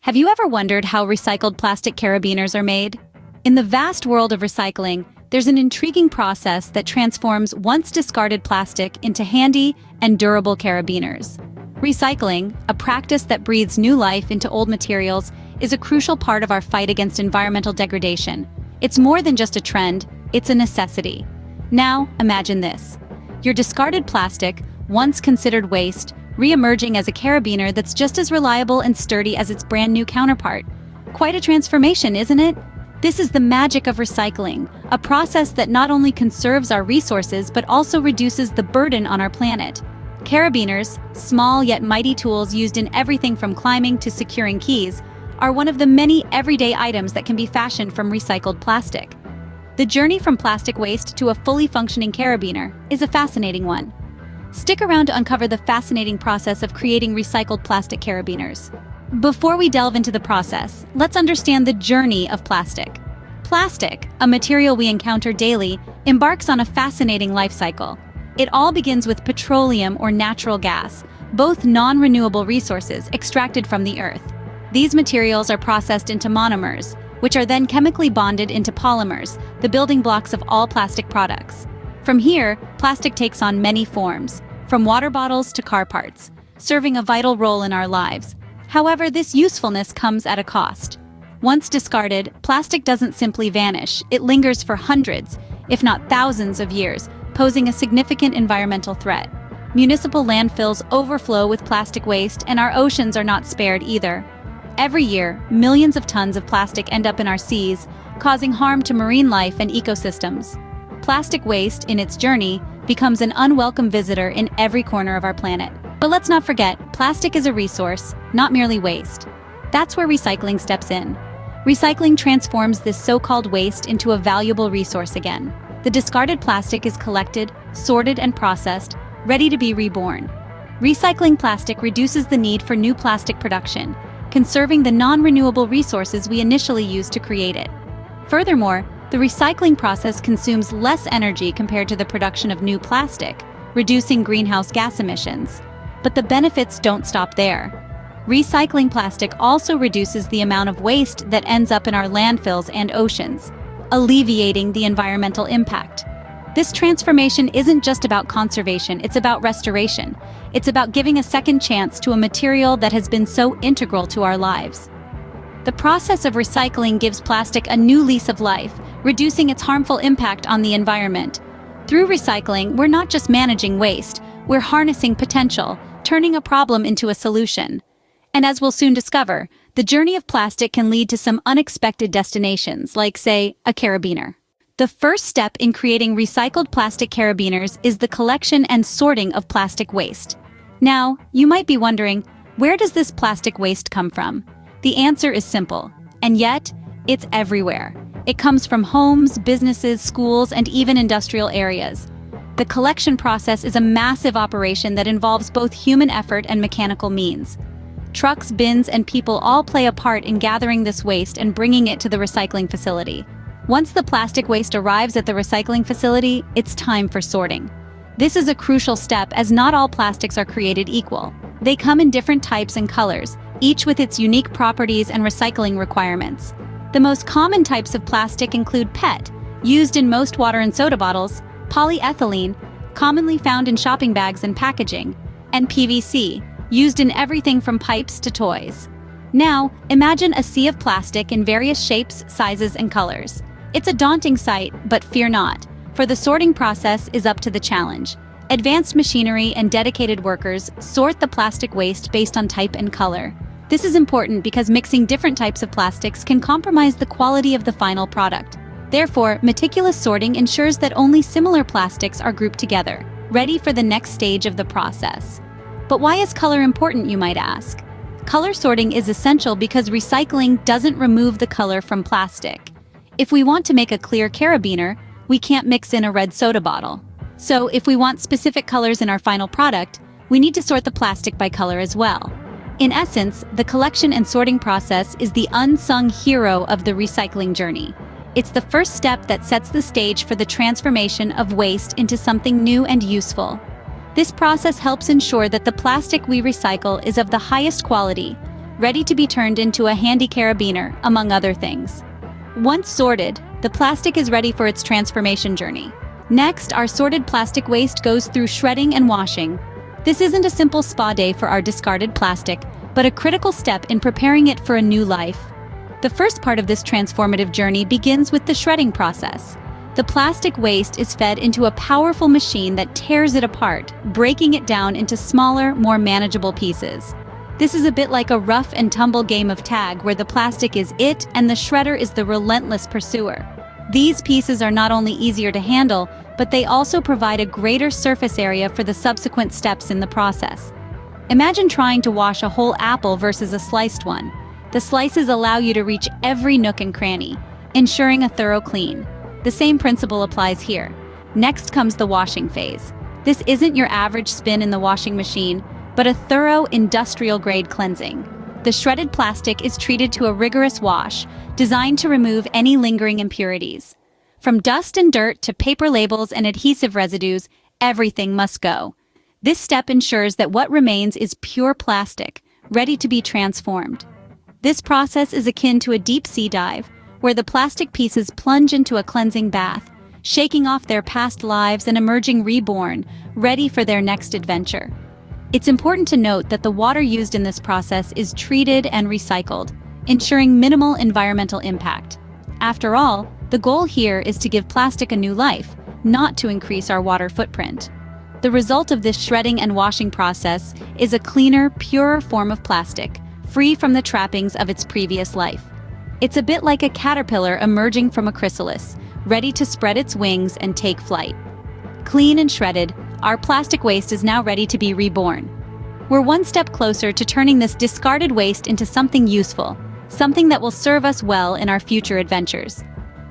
Have you ever wondered how recycled plastic carabiners are made? In the vast world of recycling, there's an intriguing process that transforms once discarded plastic into handy and durable carabiners. Recycling, a practice that breathes new life into old materials, is a crucial part of our fight against environmental degradation. It's more than just a trend, it's a necessity. Now, imagine this. Your discarded plastic, once considered waste, re-emerging as a carabiner that's just as reliable and sturdy as its brand new counterpart. Quite a transformation, isn't it? This is the magic of recycling, a process that not only conserves our resources but also reduces the burden on our planet. Carabiners, small yet mighty tools used in everything from climbing to securing keys, are one of the many everyday items that can be fashioned from recycled plastic. The journey from plastic waste to a fully functioning carabiner is a fascinating one. Stick around to uncover the fascinating process of creating recycled plastic carabiners. Before we delve into the process, let's understand the journey of plastic. Plastic, a material we encounter daily, embarks on a fascinating life cycle. It all begins with petroleum or natural gas, both non-renewable resources extracted from the earth. These materials are processed into monomers, which are then chemically bonded into polymers, the building blocks of all plastic products. From here, plastic takes on many forms, from water bottles to car parts, serving a vital role in our lives. However, this usefulness comes at a cost. Once discarded, plastic doesn't simply vanish, it lingers for hundreds, if not thousands of years, posing a significant environmental threat. Municipal landfills overflow with plastic waste, and our oceans are not spared either. Every year, millions of tons of plastic end up in our seas, causing harm to marine life and ecosystems. Plastic waste, in its journey, becomes an unwelcome visitor in every corner of our planet. But let's not forget, plastic is a resource, not merely waste. That's where recycling steps in. Recycling transforms this so-called waste into a valuable resource again. The discarded plastic is collected, sorted, and processed, ready to be reborn. Recycling plastic reduces the need for new plastic production, conserving the non-renewable resources we initially used to create it. Furthermore, the recycling process consumes less energy compared to the production of new plastic, reducing greenhouse gas emissions. But the benefits don't stop there. Recycling plastic also reduces the amount of waste that ends up in our landfills and oceans, alleviating the environmental impact. This transformation isn't just about conservation, it's about restoration. It's about giving a second chance to a material that has been so integral to our lives. The process of recycling gives plastic a new lease of life, reducing its harmful impact on the environment. Through recycling, we're not just managing waste, we're harnessing potential, turning a problem into a solution. And as we'll soon discover, the journey of plastic can lead to some unexpected destinations, like, say, a carabiner. The first step in creating recycled plastic carabiners is the collection and sorting of plastic waste. Now, you might be wondering, where does this plastic waste come from? The answer is simple, and yet, it's everywhere. It comes from homes, businesses, schools, and even industrial areas. The collection process is a massive operation that involves both human effort and mechanical means. Trucks, bins, and people all play a part in gathering this waste and bringing it to the recycling facility. Once the plastic waste arrives at the recycling facility, it's time for sorting. This is a crucial step as not all plastics are created equal. They come in different types and colors, each with its unique properties and recycling requirements. The most common types of plastic include PET, used in most water and soda bottles, polyethylene, commonly found in shopping bags and packaging, and PVC, used in everything from pipes to toys. Now, imagine a sea of plastic in various shapes, sizes, and colors. It's a daunting sight, but fear not, for the sorting process is up to the challenge. Advanced machinery and dedicated workers sort the plastic waste based on type and color. This is important because mixing different types of plastics can compromise the quality of the final product. Therefore, meticulous sorting ensures that only similar plastics are grouped together, ready for the next stage of the process. But why is color important, you might ask? Color sorting is essential because recycling doesn't remove the color from plastic. If we want to make a clear carabiner, we can't mix in a red soda bottle. So if we want specific colors in our final product, we need to sort the plastic by color as well. In essence, the collection and sorting process is the unsung hero of the recycling journey. It's the first step that sets the stage for the transformation of waste into something new and useful. This process helps ensure that the plastic we recycle is of the highest quality, ready to be turned into a handy carabiner, among other things. Once sorted, the plastic is ready for its transformation journey. Next, our sorted plastic waste goes through shredding and washing. This isn't a simple spa day for our discarded plastic, but a critical step in preparing it for a new life. The first part of this transformative journey begins with the shredding process. The plastic waste is fed into a powerful machine that tears it apart, breaking it down into smaller, more manageable pieces. This is a bit like a rough and tumble game of tag where the plastic is it and the shredder is the relentless pursuer. These pieces are not only easier to handle, but they also provide a greater surface area for the subsequent steps in the process. Imagine trying to wash a whole apple versus a sliced one. The slices allow you to reach every nook and cranny, ensuring a thorough clean. The same principle applies here. Next comes the washing phase. This isn't your average spin in the washing machine, but a thorough industrial-grade cleansing. The shredded plastic is treated to a rigorous wash, designed to remove any lingering impurities. From dust and dirt to paper labels and adhesive residues, everything must go. This step ensures that what remains is pure plastic, ready to be transformed. This process is akin to a deep sea dive, where the plastic pieces plunge into a cleansing bath, shaking off their past lives and emerging reborn, ready for their next adventure. It's important to note that the water used in this process is treated and recycled, ensuring minimal environmental impact. After all, the goal here is to give plastic a new life, not to increase our water footprint. The result of this shredding and washing process is a cleaner, purer form of plastic, free from the trappings of its previous life. It's a bit like a caterpillar emerging from a chrysalis, ready to spread its wings and take flight. Clean and shredded, our plastic waste is now ready to be reborn. We're one step closer to turning this discarded waste into something useful, something that will serve us well in our future adventures.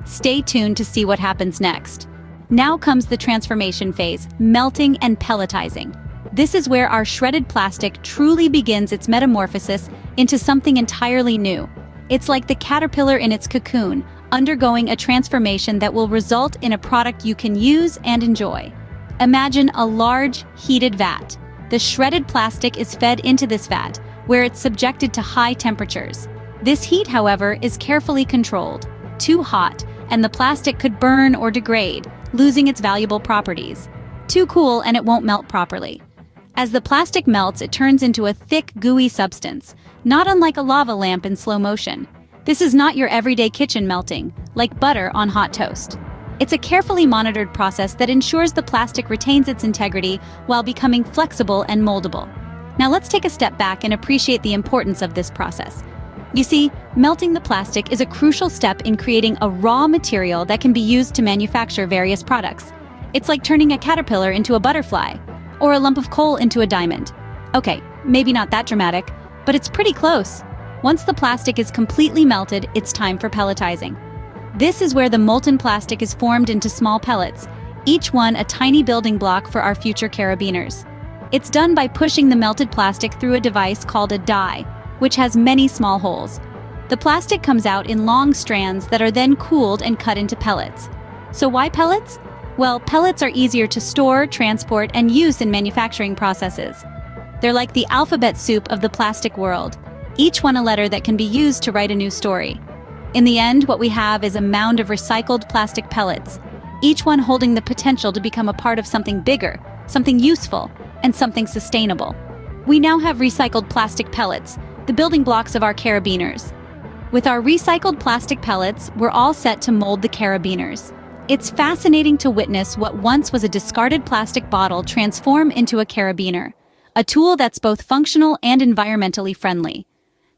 Stay tuned to see what happens next. Now comes the transformation phase, melting and pelletizing. This is where our shredded plastic truly begins its metamorphosis into something entirely new. It's like the caterpillar in its cocoon, undergoing a transformation that will result in a product you can use and enjoy. Imagine a large, heated vat. The shredded plastic is fed into this vat, where it's subjected to high temperatures. This heat, however, is carefully controlled. Too hot, and the plastic could burn or degrade, losing its valuable properties. Too cool, and it won't melt properly. As the plastic melts, it turns into a thick, gooey substance, not unlike a lava lamp in slow motion. This is not your everyday kitchen melting, like butter on hot toast. It's a carefully monitored process that ensures the plastic retains its integrity while becoming flexible and moldable. Now let's take a step back and appreciate the importance of this process. You see, melting the plastic is a crucial step in creating a raw material that can be used to manufacture various products. It's like turning a caterpillar into a butterfly, or a lump of coal into a diamond. Okay, maybe not that dramatic, but it's pretty close. Once the plastic is completely melted, it's time for pelletizing. This is where the molten plastic is formed into small pellets, each one a tiny building block for our future carabiners. It's done by pushing the melted plastic through a device called a die, which has many small holes. The plastic comes out in long strands that are then cooled and cut into pellets. So why pellets? Well, pellets are easier to store, transport, and use in manufacturing processes. They're like the alphabet soup of the plastic world, each one a letter that can be used to write a new story. In the end, what we have is a mound of recycled plastic pellets, each one holding the potential to become a part of something bigger, something useful, and something sustainable. We now have recycled plastic pellets, the building blocks of our carabiners. With our recycled plastic pellets, we're all set to mold the carabiners. It's fascinating to witness what once was a discarded plastic bottle transform into a carabiner, a tool that's both functional and environmentally friendly.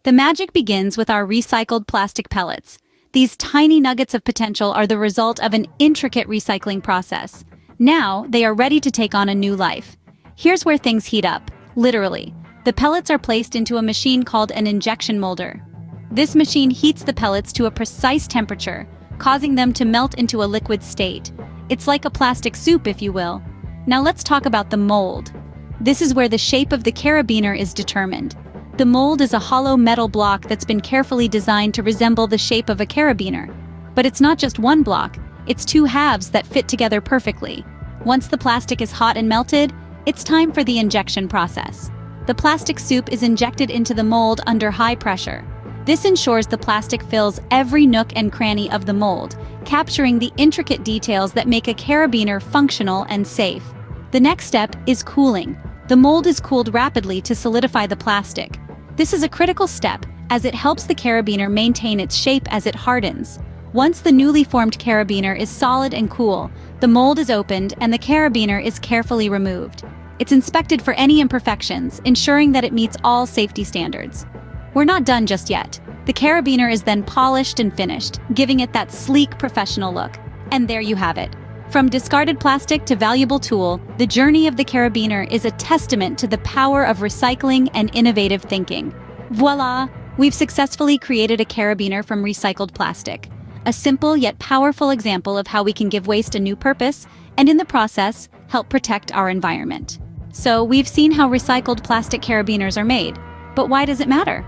The magic begins with our recycled plastic pellets. These tiny nuggets of potential are the result of an intricate recycling process. Now, they are ready to take on a new life. Here's where things heat up, literally. The pellets are placed into a machine called an injection molder. This machine heats the pellets to a precise temperature, causing them to melt into a liquid state. It's like a plastic soup, if you will. Now let's talk about the mold. This is where the shape of the carabiner is determined. The mold is a hollow metal block that's been carefully designed to resemble the shape of a carabiner. But it's not just one block, it's two halves that fit together perfectly. Once the plastic is hot and melted, it's time for the injection process. The plastic soup is injected into the mold under high pressure. This ensures the plastic fills every nook and cranny of the mold, capturing the intricate details that make a carabiner functional and safe. The next step is cooling. The mold is cooled rapidly to solidify the plastic. This is a critical step, as it helps the carabiner maintain its shape as it hardens. Once the newly formed carabiner is solid and cool, the mold is opened and the carabiner is carefully removed. It's inspected for any imperfections, ensuring that it meets all safety standards. We're not done just yet. The carabiner is then polished and finished, giving it that sleek, professional look. And there you have it. From discarded plastic to valuable tool, the journey of the carabiner is a testament to the power of recycling and innovative thinking. Voila! We've successfully created a carabiner from recycled plastic. A simple yet powerful example of how we can give waste a new purpose, and in the process, help protect our environment. So, we've seen how recycled plastic carabiners are made. But why does it matter?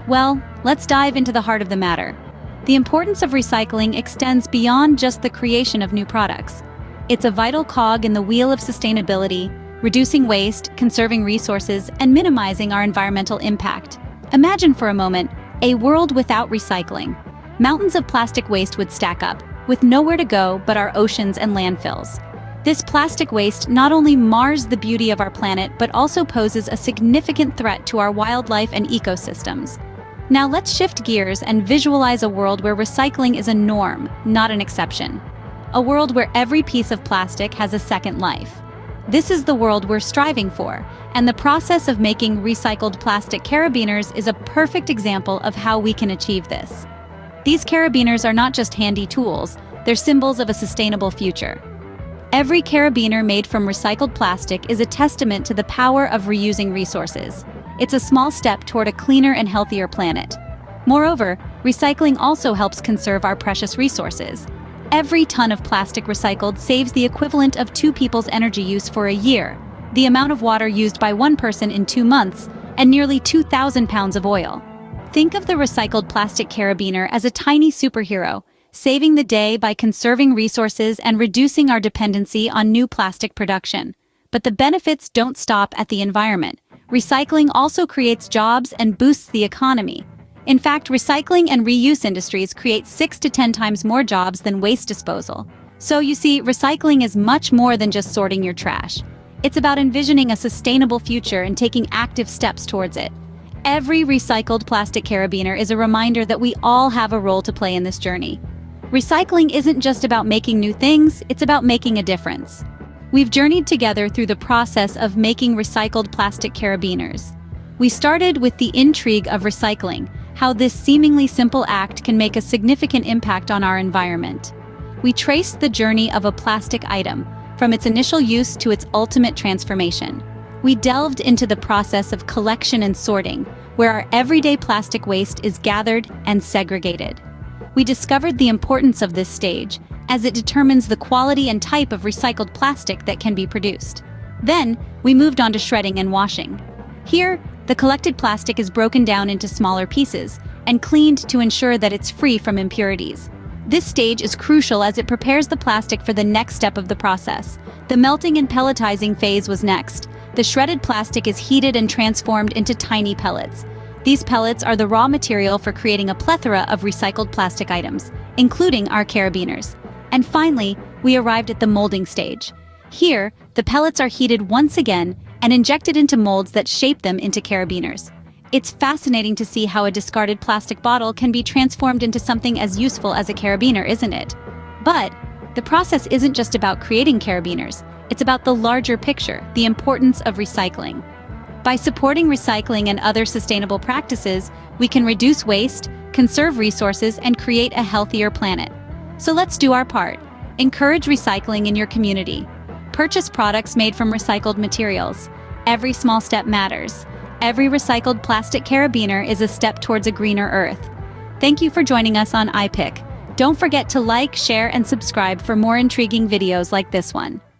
Well, let's dive into the heart of the matter. The importance of recycling extends beyond just the creation of new products. It's a vital cog in the wheel of sustainability, reducing waste, conserving resources, and minimizing our environmental impact. Imagine for a moment a world without recycling. Mountains of plastic waste would stack up, with nowhere to go but our oceans and landfills. This plastic waste not only mars the beauty of our planet, but also poses a significant threat to our wildlife and ecosystems. Now let's shift gears and visualize a world where recycling is a norm, not an exception. A world where every piece of plastic has a second life. This is the world we're striving for, and the process of making recycled plastic carabiners is a perfect example of how we can achieve this. These carabiners are not just handy tools, they're symbols of a sustainable future. Every carabiner made from recycled plastic is a testament to the power of reusing resources. It's a small step toward a cleaner and healthier planet. Moreover, recycling also helps conserve our precious resources. Every ton of plastic recycled saves the equivalent of 2 people's energy use for a year, the amount of water used by 1 person in 2 months, and nearly 2,000 pounds of oil. Think of the recycled plastic carabiner as a tiny superhero, saving the day by conserving resources and reducing our dependency on new plastic production. But the benefits don't stop at the environment. Recycling also creates jobs and boosts the economy. In fact, recycling and reuse industries create 6 to 10 times more jobs than waste disposal. So you see, recycling is much more than just sorting your trash. It's about envisioning a sustainable future and taking active steps towards it. Every recycled plastic carabiner is a reminder that we all have a role to play in this journey. Recycling isn't just about making new things, it's about making a difference. We've journeyed together through the process of making recycled plastic carabiners. We started with the intrigue of recycling, how this seemingly simple act can make a significant impact on our environment. We traced the journey of a plastic item, from its initial use to its ultimate transformation. We delved into the process of collection and sorting, where our everyday plastic waste is gathered and segregated. We discovered the importance of this stage, as it determines the quality and type of recycled plastic that can be produced. Then, we moved on to shredding and washing. Here, the collected plastic is broken down into smaller pieces and cleaned to ensure that it's free from impurities. This stage is crucial as it prepares the plastic for the next step of the process. The melting and pelletizing phase was next. The shredded plastic is heated and transformed into tiny pellets. These pellets are the raw material for creating a plethora of recycled plastic items, including our carabiners. And finally, we arrived at the molding stage. Here, the pellets are heated once again and injected into molds that shape them into carabiners. It's fascinating to see how a discarded plastic bottle can be transformed into something as useful as a carabiner, isn't it? But the process isn't just about creating carabiners. It's about the larger picture, the importance of recycling. By supporting recycling and other sustainable practices, we can reduce waste, conserve resources, and create a healthier planet. So let's do our part. Encourage recycling in your community. Purchase products made from recycled materials. Every small step matters. Every recycled plastic carabiner is a step towards a greener Earth. Thank you for joining us on iPick. Don't forget to like, share, and subscribe for more intriguing videos like this one.